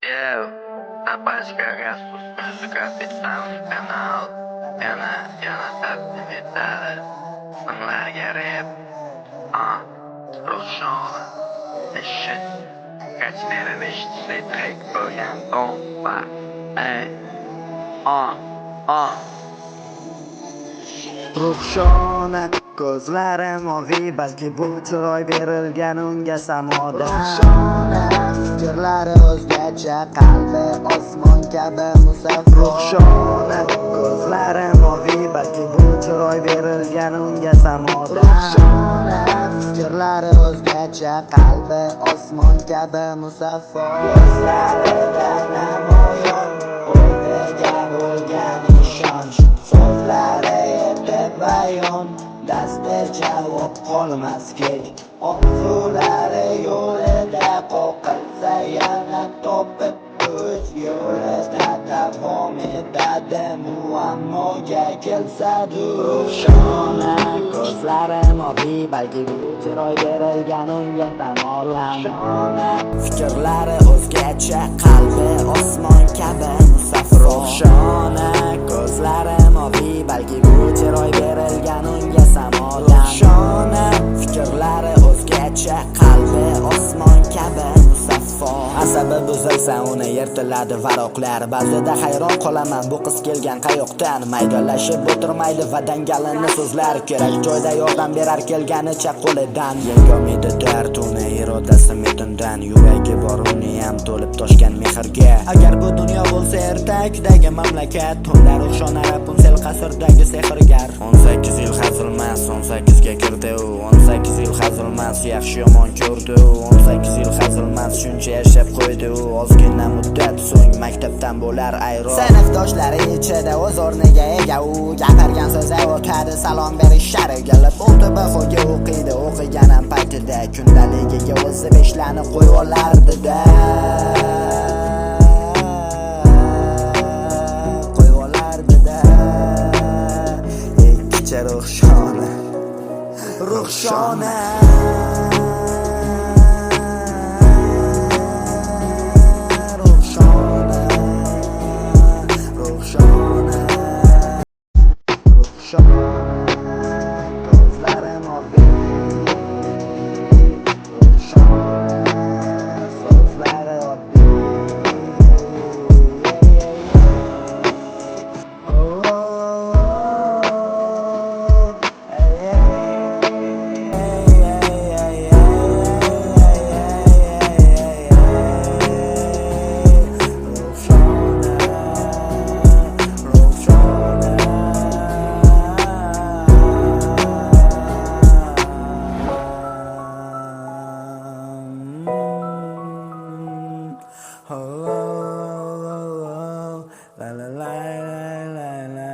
Eu, rapaz, cagaço, do capitão canal. Ela tá limitada. Vamos largar rap. Roxona. Deixa. Catinera neste trek program bomba. Ah, ah. Ruhshona ko'zlari moviy, balki bu chiroy berilgan unga samoda. Ruhshona fikrlari o'zgacha, qalbi osmon kabi musaffo. Ruhshona ko'zlari moviy, balki bu chiroy berilgan unga samoda. Ruhshona fikrlari o'zgacha, qalbi osmon kabi musaffo. Ko'zlarida namoyon, o'rniga bo'lgan ishonch, so'zlari bayon, dasta javob qolmas kech. Orzulari yo'lida qoqilsa yana topib o'z yo'lida davom etadi, muammoga kelsa Ruhshona ko'zlari moviy, balki chiroy berilgan unga tamolan. Fikrlari o'zgacha, qalbi osmon kabi musaffo. Ruhshona ko'zlari moviy, balki bu chiroy berilgan unga samodan. Ruhshona fikrlari o'zgacha, qalbi osmon kabi musaffo. Asabi buzilsa uni yirtiladi varoqlar. Ba'zida hayron qolaman, bu qiz kelgan qayoqdan. Maydalashib o'tirmaydi va dangalini so'zlar, kerak joyda yordam berar kelganicha qo'lidan. Yengam edi dard uni irodasi metindan, yuragi bor uni ham to'lib toshgan mehrga. Agar bu dunyo bo'lsa ertakdagi mamlakat, unda Ruhshona Rapunzel qasrdagi sehrgar. 18 yil hazilmas, 18 ga kirdi u. 18 yil hazilmas, yaxshi yomon ko'rdi u. 18 yil hazilmas, shuncha yashab qo'ydi u. Ozgina muddat so'ng maktabdan bo'lar ayron. Sinfdoshlari ichida o'z o'rniga ega u. Gapirgan so'zi o'tadi, salom berish shar'iga. Bo'ldi bahoga o'qiydi, o'qigan ham paytida kundaligiga o'zi beshlarni qo'yib olardi-da. Ruhshona, Ruhshona, Ruhshona, Ruhshona, Ruhshona, ko'zlari moviy, Ruhshona, so'zlari oddiy. La la la la la la.